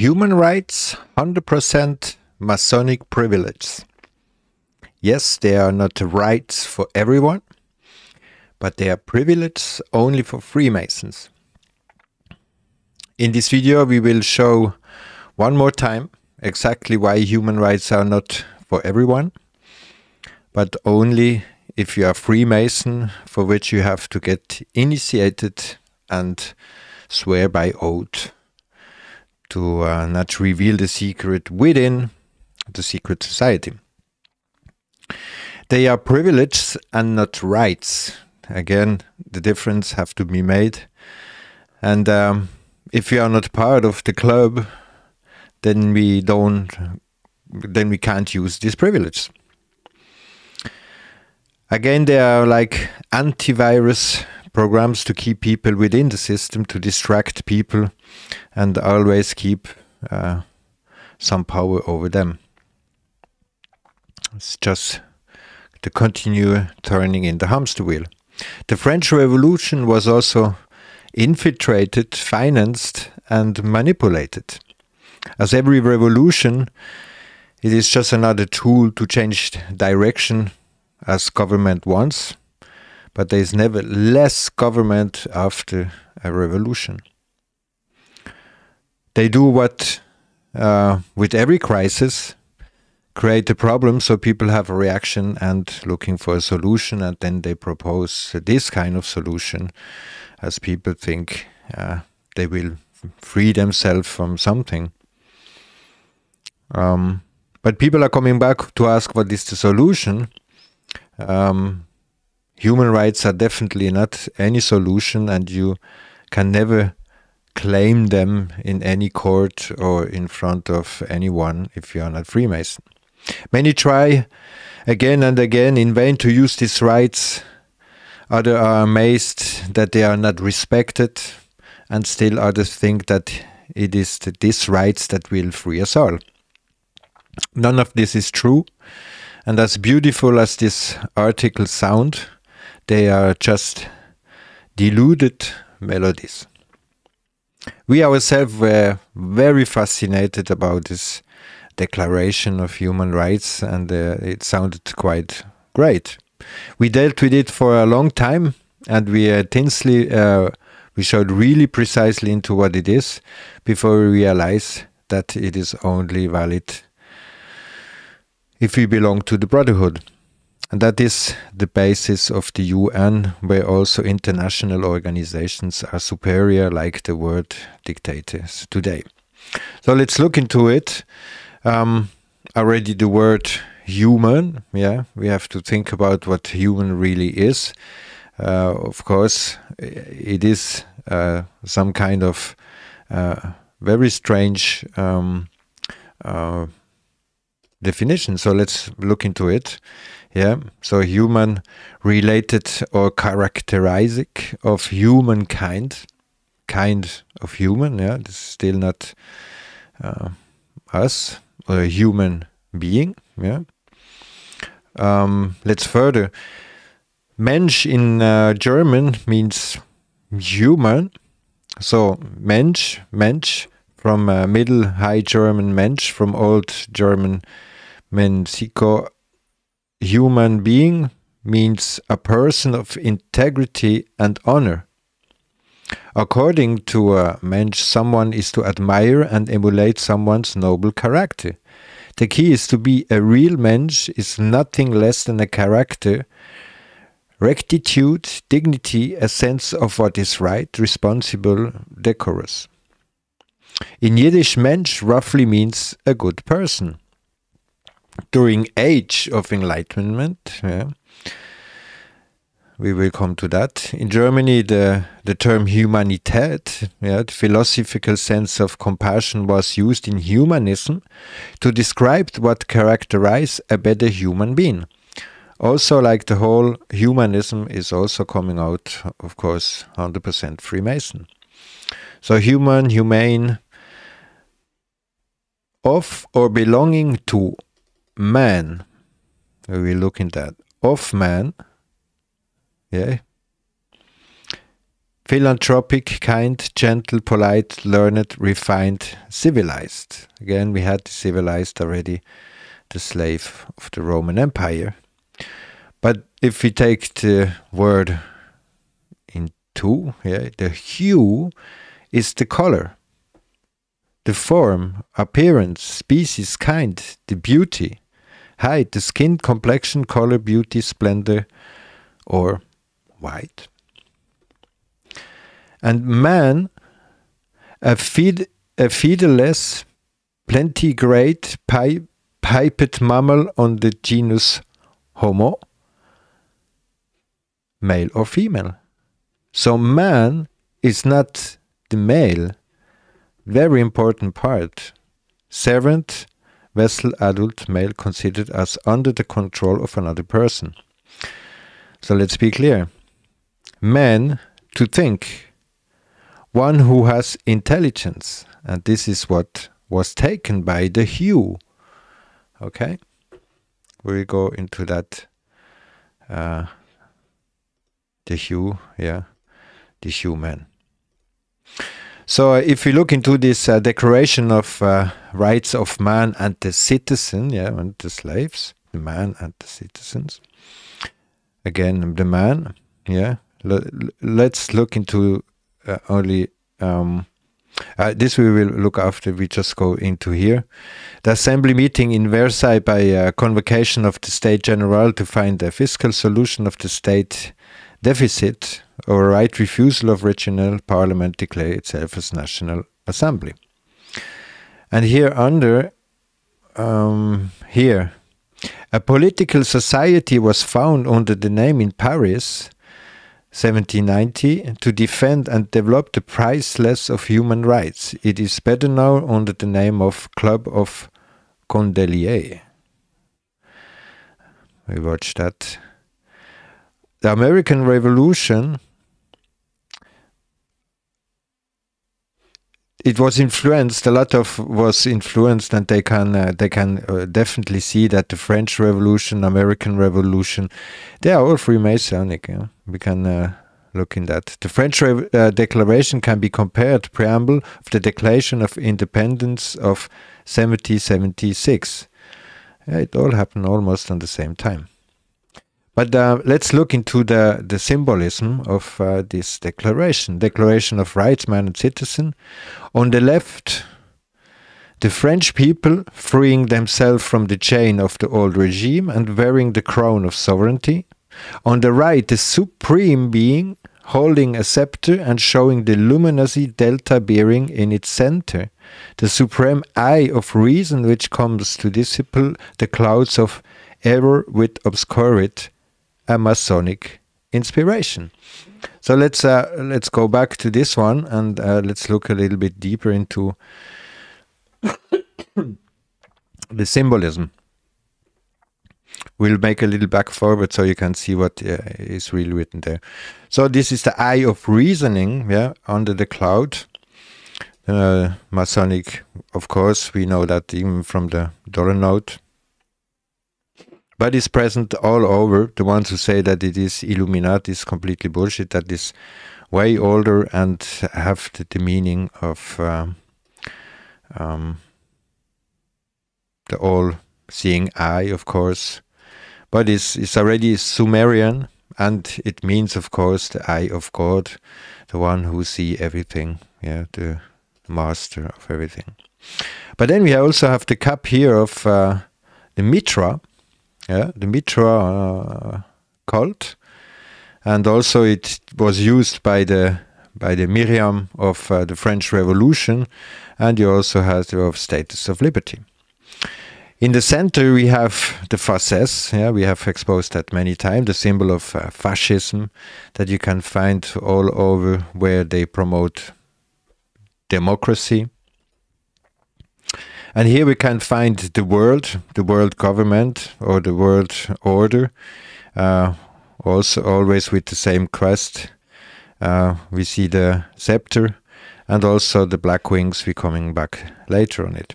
Human rights, 100% Masonic privilege. Yes, they are not rights for everyone, but they are privileges only for Freemasons. In this video, we will show one more time exactly why human rights are not for everyone, but only if you are Freemason, for which you have to get initiated and swear by oath to not reveal the secret within the secret society. They are privileges and not rights. Again, the difference have to be made. And if you are not part of the club, then we can't use this privilege. Again, they are like antivirus programs to keep people within the system, to distract people and always keep some power over them. It's just to continue turning in the hamster wheel. The French Revolution was also infiltrated, financed and manipulated. As every revolution, it is just another tool to change direction as government wants, but there is never less government after a revolution. They do what, with every crisis, create a problem so people have a reaction and looking for a solution, and then they propose this kind of solution as people think they will free themselves from something. But people are coming back to ask what is the solution. Human rights are definitely not any solution, and you can never claim them in any court or in front of anyone if you are not Freemason. Many try again and again in vain to use these rights. Others are amazed that they are not respected, and still others think that it is these rights that will free us all. None of this is true, and as beautiful as this article sound, they are just deluded melodies. We ourselves were very fascinated about this Declaration of Human Rights, and it sounded quite great. We dealt with it for a long time, and we showed really precisely into what it is before we realized that it is only valid if we belong to the Brotherhood. And that is the basis of the UN, where also international organizations are superior, like the word dictators today. So let's look into it. Already the word human, we have to think about what human really is. Of course, it is some kind of very strange definition. So let's look into it. So human, related or characteristic of humankind, kind of human. This is still not us or a human being. Let's further. Mensch in German means human. So Mensch from Middle High German Mensch, from Old German Mensico, human being means a person of integrity and honor. According to Mensch, someone is to admire and emulate someone's noble character. The key is to be a real Mensch is nothing less than a character, rectitude, dignity, a sense of what is right, responsible, decorous. In Yiddish, Mensch roughly means a good person. During Age of Enlightenment, we will come to that. In Germany, the term Humanität, the philosophical sense of compassion, was used in humanism to describe what characterizes a better human being. Also, like the whole humanism is also coming out, of course, 100% Freemason. So human, humane, of or belonging to man. We will look in that. Of man, philanthropic, kind, gentle, polite, learned, refined, civilized. Again, we had the civilized already, the slave of the Roman Empire. But if we take the word in two, the hue is the color, the form, appearance, species, kind, the beauty, height, the skin, complexion, color, beauty, splendor, or white. And man, a feederless, plantigrade, piped mammal on the genus Homo, male or female. So man is not the male. Very important part. Servant, vessel, adult, male, considered as under the control of another person. So let's be clear. Man, to think. One who has intelligence. And this is what was taken by the hue. Okay? We go into that. The hue, the human. So if we look into this Declaration of Rights of Man and the Citizen, and the slaves, the man and the citizens. Again, the man, let's look into only, this we will look after, we just go into here. The assembly meeting in Versailles by convocation of the State General to find a fiscal solution of the state deficit or right refusal of regional parliament declare itself as National Assembly. And here under, here, a political society was found under the name in Paris, 1790, to defend and develop the priceless of human rights. It is better now under the name of Club of Condelier. We watched that. The American Revolution, it was influenced, a lot of was influenced, and they can definitely see that the French Revolution, American Revolution, they are all Freemasonic. We can look in that. The French Declaration can be compared preamble of the Declaration of Independence of 1776. It all happened almost on the same time. But let's look into the symbolism of this declaration. Declaration of Rights, Man and Citizen. On the left, the French people freeing themselves from the chain of the old regime and wearing the crown of sovereignty. On the right, the supreme being holding a scepter and showing the luminosity delta bearing in its center. The supreme eye of reason which comes to dissipate the clouds of error with obscurity. A Masonic inspiration. So let's go back to this one and let's look a little bit deeper into the symbolism. We'll make a little back forward so you can see what is really written there. So this is the eye of reasoning, under the cloud. Masonic, of course, we know that even from the dollar note. But it's present all over. The ones who say that it is Illuminati is completely bullshit. That is way older and have the meaning of the all-seeing eye, of course. But it's already Sumerian, and it means, of course, the eye of God, the one who sees everything, the master of everything. But then we also have the cup here of the Mitra. The Mitra cult, and also it was used by the Miriam of the French Revolution, and you also have the of Status of Liberty. In the center we have the fasces, we have exposed that many times, the symbol of fascism that you can find all over where they promote democracy. And here we can find the world government or the world order, also always with the same crest. We see the scepter and also the black wings, we're coming back later on it.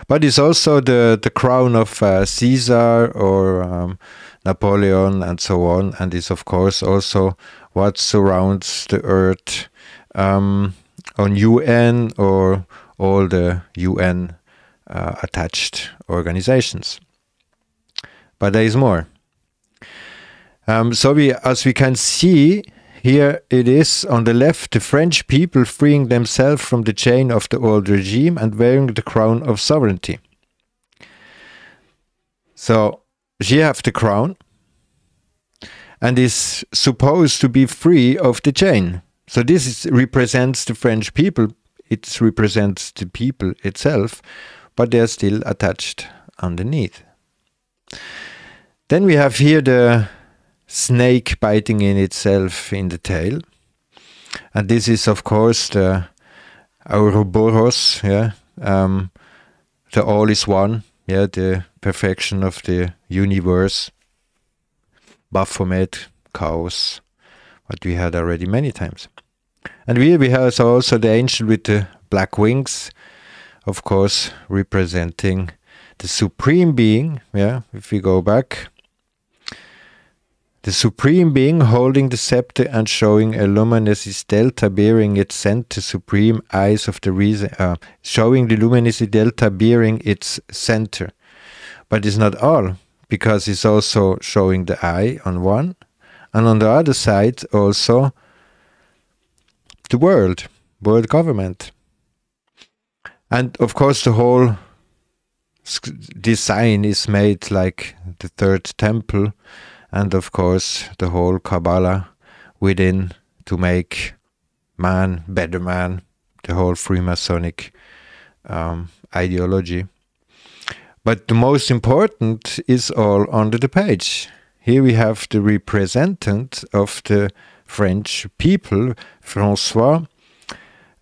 But it's also the crown of Caesar or Napoleon and so on, and is of course also what surrounds the earth on UN or all the UN attached organizations. But there is more. So as we can see, here it is on the left, the French people freeing themselves from the chain of the old regime and wearing the crown of sovereignty. So she have the crown and is supposed to be free of the chain. So this represents the French people. It represents the people itself, but they are still attached underneath. Then we have here the snake biting in itself in the tail, and this is of course the Ouroboros, yeah, the all is one, yeah, the perfection of the universe, Baphomet, chaos, what we had already many times. And here we have also the angel with the black wings, of course representing the supreme being, yeah, if we go back. The supreme being holding the scepter and showing a luminosity delta bearing its center, supreme eyes of the reason, showing the luminosity delta bearing its center. But it's not all, because it's also showing the eye on one, and on the other side also the world government. And of course the whole design is made like the third temple, and of course the whole Kabbalah within to make man, better man, the whole Freemasonic ideology. But the most important is all under the page. Here we have the representative of the French people, François.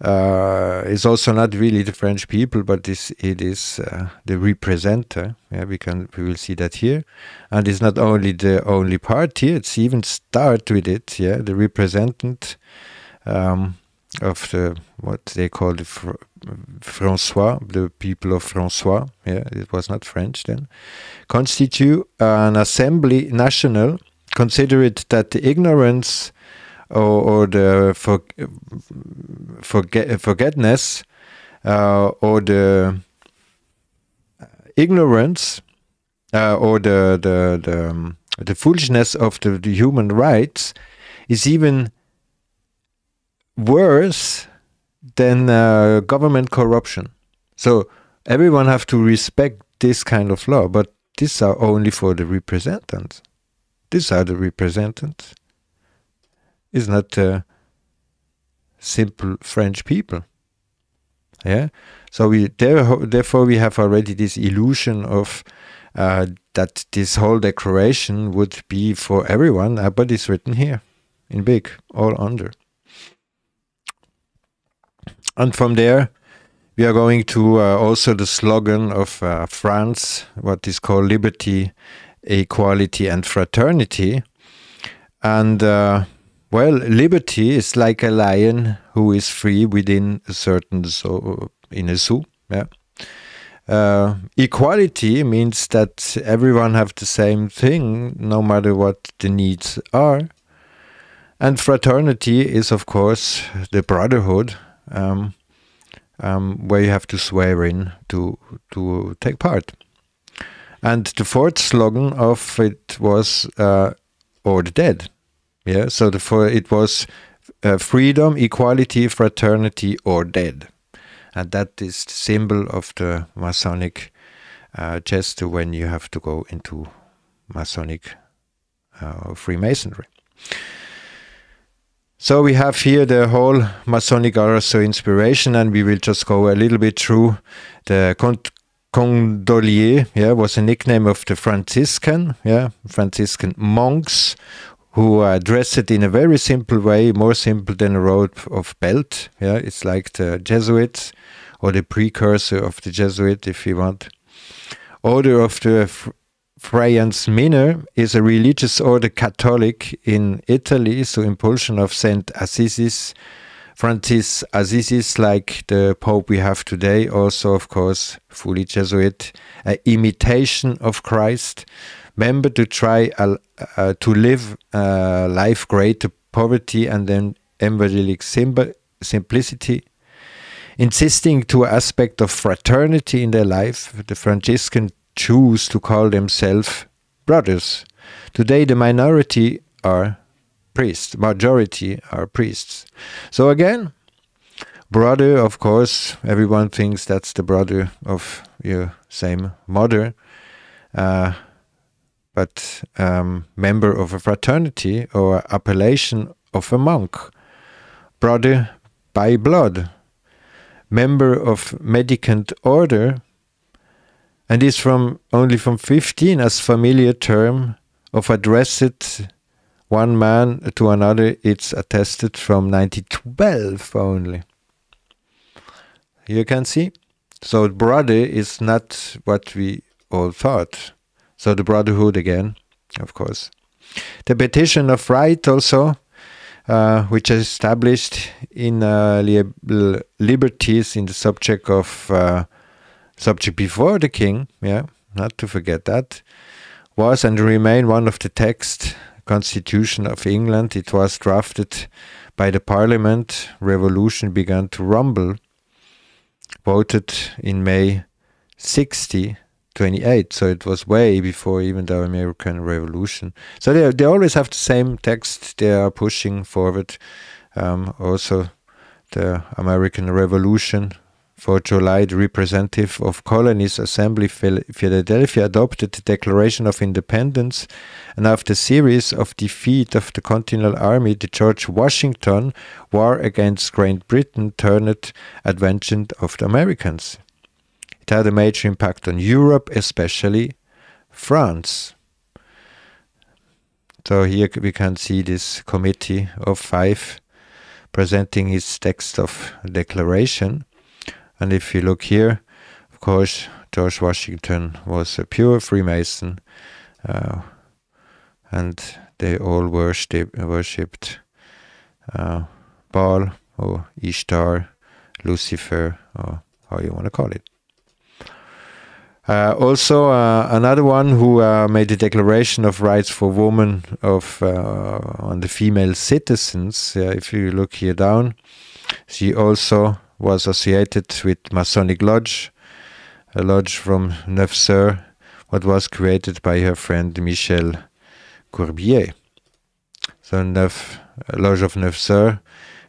Is also not really the French people, but it is the representer. Yeah, we will see that here, and it's not only the only part here. It's even start with it. Yeah, the representative of the what they call the François, the people of François. Yeah, it was not French then. Constitute an assembly national. Consider it that the ignorance or the forgetness or the ignorance or the foolishness of the human rights is even worse than government corruption. So everyone have to respect this kind of law, but these are only for the representatives. These are the representatives. It's not simple French people. Yeah, so therefore we have already this illusion of that this whole declaration would be for everyone, but it's written here in big, all under. And from there, we are going to also the slogan of France, what is called liberty, equality, and fraternity. And well, liberty is like a lion who is free within a certain zoo, in a zoo. Yeah. Equality means that everyone have the same thing, no matter what the needs are. And fraternity is, of course, the brotherhood, where you have to swear in to take part. And the fourth slogan of it was or the dead. Yeah, so it was freedom, equality, fraternity, or dead. And that is the symbol of the Masonic gesture when you have to go into Masonic Freemasonry. So we have here the whole Masonic also inspiration, and we will just go a little bit through the Condolier. Yeah, was a nickname of the Franciscan monks, who dress it in a very simple way, more simple than a rope of belt. Yeah, it's like the Jesuits, or the precursor of the Jesuit, if you want. Order of the Friars Minor is a religious order Catholic in Italy, so impulsion of Saint Assisi's Francis Assisi, like the Pope we have today, also, of course, fully Jesuit, an imitation of Christ. Member to try to live a life greater poverty and then evangelic simplicity, insisting to an aspect of fraternity in their life. The Franciscans choose to call themselves brothers. Today the minority are priests, majority are priests. So again, brother, of course, everyone thinks that's the brother of your same mother, but member of a fraternity or appellation of a monk. Brother by blood, member of mendicant order, and is only from 15 as familiar term of addressed one man to another. It's attested from 1912 only. You can see. So brother is not what we all thought. So the brotherhood again, of course. The petition of right also, which is established in liberties in the subject of subject before the king, yeah, not to forget that, was and remain one of the text constitution of England. It was drafted by the Parliament. Revolution began to rumble. Voted in May 28, so it was way before even the American Revolution. So they always have the same text they are pushing forward. Also, the American Revolution, 4th July, the representative of Colonies Assembly Philadelphia adopted the Declaration of Independence, and after a series of defeat of the Continental Army, the George Washington war against Great Britain turned advent of the Americans. It had a major impact on Europe, especially France. So here we can see this committee of 5 presenting his text of declaration. And if you look here, of course, George Washington was a pure Freemason, and they all worshipped Baal or Ishtar, Lucifer, or how you want to call it. Also, another one who made a declaration of rights for women on the female citizens. If you look here down, she also was associated with Masonic Lodge, a lodge from Neuf-Sur, what was created by her friend Michel Courbier. So Lodge of Neuf-Sur,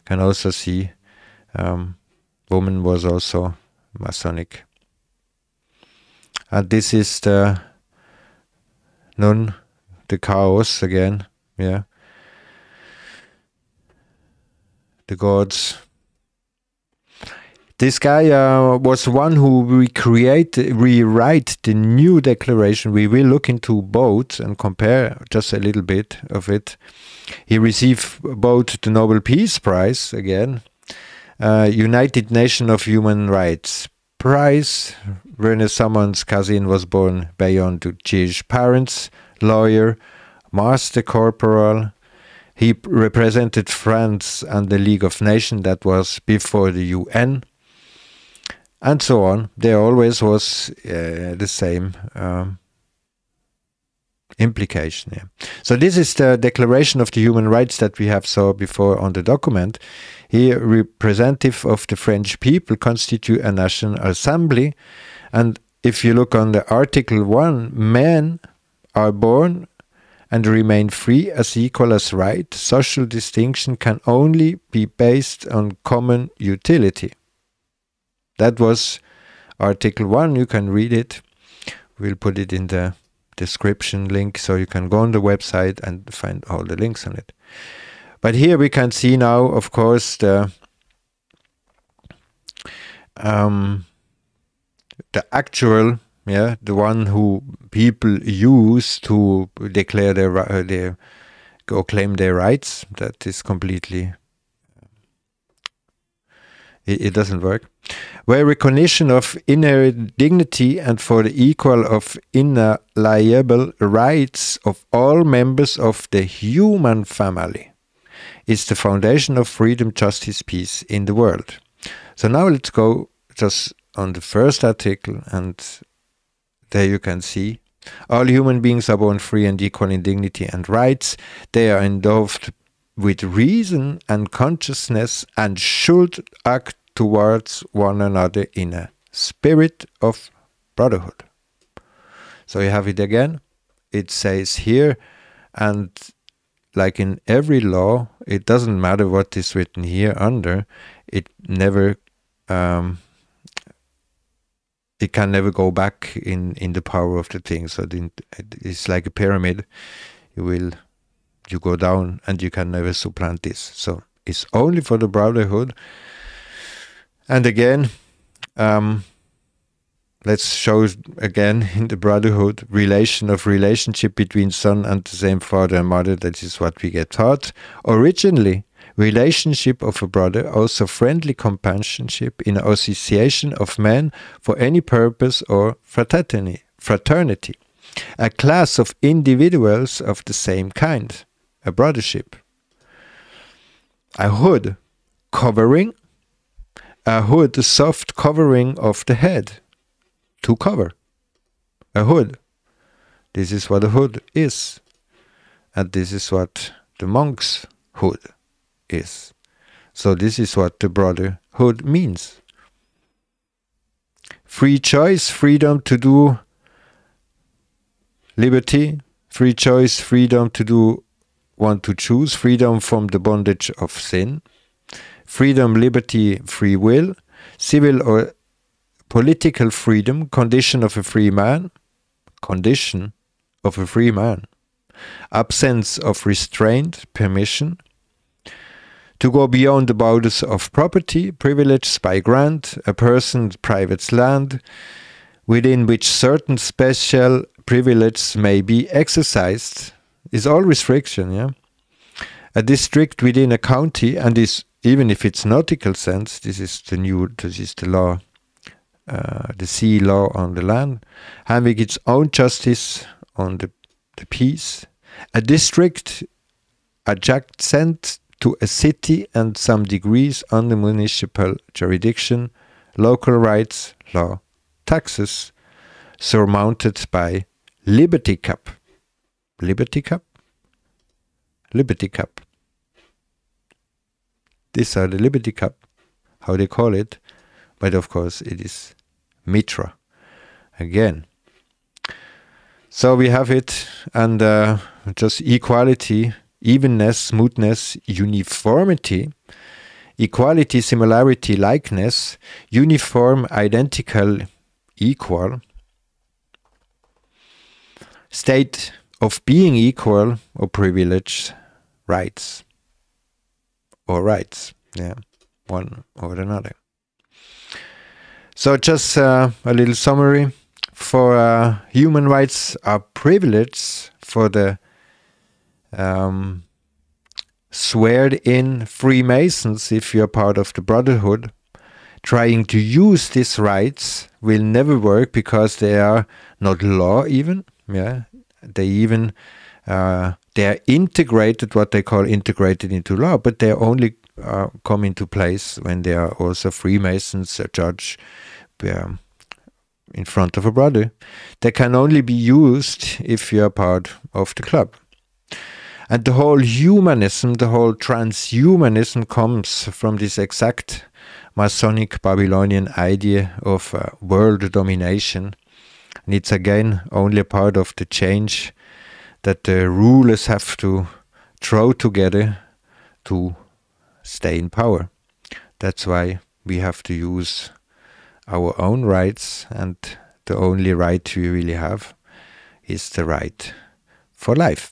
can also see woman was also Masonic. And this is the nun, the chaos again, yeah. The gods. This guy was one who rewrite the new declaration. We will look into both and compare just a little bit of it. He received both the Nobel Peace Prize again, United Nations of Human Rights Prize. Werner Sammon's cousin was born beyond to Jewish parents, lawyer, master corporal. He represented France and the League of Nations, that was before the UN. And so on. There always was the same implication. Yeah. So this is the Declaration of the Human Rights that we have saw before on the document. Here, representative of the French people constitute a national assembly. And if you look on the Article 1, men are born and remain free as equal as right. Social distinction can only be based on common utility. That was Article 1. You can read it. We'll put it in the description link, so you can go on the website and find all the links on it. But here we can see now, of course, the actual, yeah, the one who people use to declare their or claim their rights. That is completely. It doesn't work. Where recognition of inherent dignity and for the equal of inalienable rights of all members of the human family is the foundation of freedom, justice, peace in the world. So now let's go just on the first article, and there you can see all human beings are born free and equal in dignity and rights. They are endowed with reason and consciousness and should act towards one another in a spirit of brotherhood. So you have it again. It says here, and like in every law, it doesn't matter what is written here under, it never it can never go back in the power of the thing. So it's like a pyramid. You go down and you can never supplant this. So it's only for the brotherhood. And again, let's show again in the brotherhood relationship between son and the same father and mother. That is what we get taught. Originally, relationship of a brother, also friendly companionship in association of men for any purpose or fraternity. A class of individuals of the same kind, a brothership. A hood covering, a soft covering of the head, to cover. A hood. This is what a hood is. And this is what the monk's hood is. So this is what the brotherhood means. Free choice, freedom to do liberty, free choice, freedom to do, want to choose, freedom from the bondage of sin, freedom, liberty, free will, civil or political freedom, condition of a free man, absence of restraint, permission, to go beyond the borders of property, privilege by grant, a person's private land, within which certain special privileges may be exercised, is all restriction, yeah? A district within a county, and is, even if it's nautical sense, this is the law, the sea law on the land, having its own justice on the peace. A district adjacent to a city and some degrees under municipal jurisdiction, local rights, law, taxes, surmounted by Liberty Cup. Liberty Cup? Liberty Cup. These are the Liberty Cup, how they call it, but of course it is Mitra. Again. So we have it, and just equality, evenness, smoothness, uniformity, equality, similarity, likeness, uniform, identical, equal, state of being equal or privileged, rights, yeah, one or another. So just a little summary. For human rights are privileged for the sweared-in Freemasons, if you're part of the Brotherhood. Trying to use these rights will never work because they are not law even. Yeah, they even they are integrated, what they call integrated into law, but they only come into place when they are also Freemasons, a judge in front of a brother. They can only be used if you are part of the club. And the whole humanism, the whole transhumanism comes from this exact Masonic Babylonian idea of world domination. And it's again only a part of the change that the rulers have to throw together to stay in power. That's why we have to use our own rights, and the only right we really have is the right for life.